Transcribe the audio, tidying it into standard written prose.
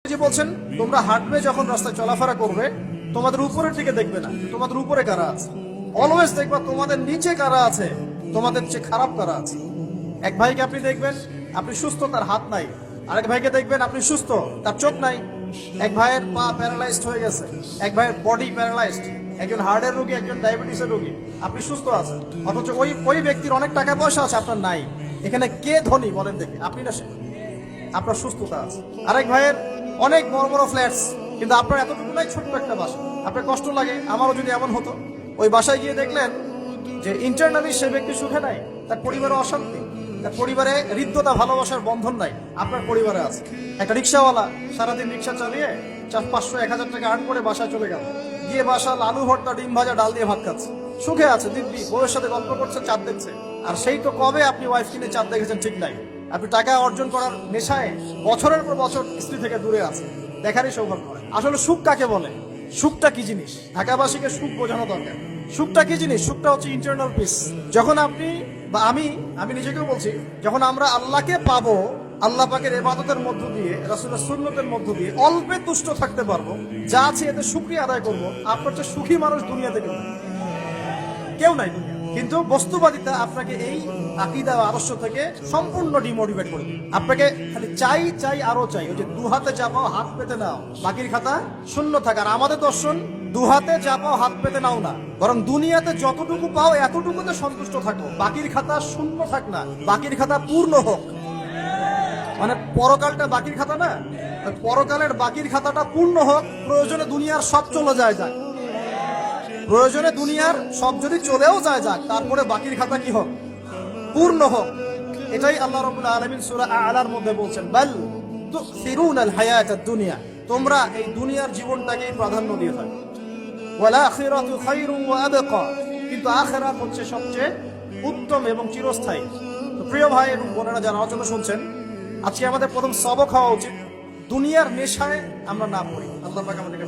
যে বলছেন তোমরা হাঁটবে যখন রাস্তায় চলাফেরা করবে তোমাদের উপরের দিকে দেখবে না তোমাদের উপরে কারা আছে, অলওয়েজ দেখবা তোমাদের নিচে কারা আছে, তোমাদের চেয়ে খারাপ কারা আছে। এক ভাইকে আপনি দেখবেন আপনি সুস্থ, তার হাত নাই। আরেক ভাইকে দেখবেন আপনি সুস্থ, তার চোখ নাই। এক ভাইয়ের পা প্যারালাইজড হয়ে গেছে, এক ভাইয়ের বডি প্যারালাইজড, একজন হার্টের রোগী, একজন ডায়াবেটিসের রোগী। আপনি সুস্থ আছেন, অথচ ওই ব্যক্তির অনেক টাকা পয়সা আছে, আপনার নাই। এখানে কে ধনী বলেন দেখি, আপনি না সে? আপনার সুস্থতা আছে। আরেক ভাইয়ের অনেক বড় বড় ফ্ল্যাটস, কিন্তু আপনার এতটুকু নাই, ছোট্ট একটা বাসা। আপনার কষ্ট লাগে, আমারও যদি এমন হতো। ওই বাসায় গিয়ে দেখলেন যে ইন্টারনালি সে ব্যক্তি সুখে নাই, তার পরিবারে অশান্তি, তার পরিবারে হৃদ্যতা ভালোবাসার বন্ধন নাই। আপনার পরিবারে আছে। একটা রিক্সাওয়ালা সারাদিন রিক্সা চালিয়ে 500-1000 টাকা আর্ন করে বাসায় চলে গেল, গিয়ে বাসা আলু ভর্তা, ডিম ভাজা, ডাল দিয়ে ভাত খাচ্ছে, সুখে আছে, দিব্যি বউয়ের সাথে গল্প করছে, চাঁদ দেখছে। আর সেই তো কবে আপনি ওয়াইফ কিনে চাঁদ দেখেছেন ঠিক নাই। আপনি টাকা অর্জন করার নেশায় বছরের পর বছর স্ত্রী থেকে দূরে আছে, দেখারই সৌভাগ্য হয়। আসলে সুখ কাকে বলে, সুখটা কি জিনিস, ঢাকাবাসীকে সুখ বোঝানো দরকার। সুখটা কি জিনিস? সুখটা হচ্ছে ইন্টারনাল পিস। যখন আপনি বা আমি নিজেকেও বলছি, যখন আমরা আল্লাহকে পাবো, আল্লাহ পাকের ইবাদতের মধ্য দিয়ে, রাসূলের সুন্নতের মধ্য দিয়ে অল্পে তুষ্ট থাকতে পারবো, যা আছে এতে শুকরিয়া আদায় করবো, আপনার চেয়ে সুখী মানুষ দুনিয়াতে কেউ নাই দুনিয়া। কিন্তু বস্তুবাদিতা আপনাকে এই আকীদা ও আদর্শ থেকে সম্পূর্ণ ডিমোটিভেট করে দেবে। আপনাকে খালি চাই চাই আরো চাই। ওই যে দু হাতে চাপাও হাত পেতে নাও, বাকির খাতা শূন্য থাকার। আমাদের দর্শন দু হাতে চাপাও হাত পেতে নাও না, বরং দুনিয়াতে যতটুকু পাও এতটুকুতে সন্তুষ্ট থাকো, বাকির খাতা শূন্য থাক না, বাকির খাতা পূর্ণ হোক। মানে পরকালটা বাকির খাতা না, পরকালের বাকির খাতাটা পূর্ণ হোক। প্রয়োজনে দুনিয়ার সব চলে যায় যাক, প্রয়োজনে দুনিয়ার সব যদি চলেও যায় যাক, তারপরে বাকির খাতা কি হোক? পূর্ণ হোক। এটাই আল্লাহ রাব্বুল আলামিন সূরা আ'লার মধ্যে বলছেন, বাল তুসিরুনাল হায়াতাদ দুনিয়া, তোমরা এই দুনিয়ার জীবনটাকে প্রাধান্য দিয়ে থাকো। ওয়াল আখিরাতু খায়রুন ওয়া আবকা, কিন্তু আখিরাত হচ্ছে সবচেয়ে উত্তম এবং চিরস্থায়ী। তো প্রিয় ভাই এবং বোনেরা যারা আলোচনা শুনছেন, আজকে আমাদের প্রথম সবক হওয়া উচিত দুনিয়ার নেশায় আমরা না পড়ি। আল্লাহ পাক আমাদেরকে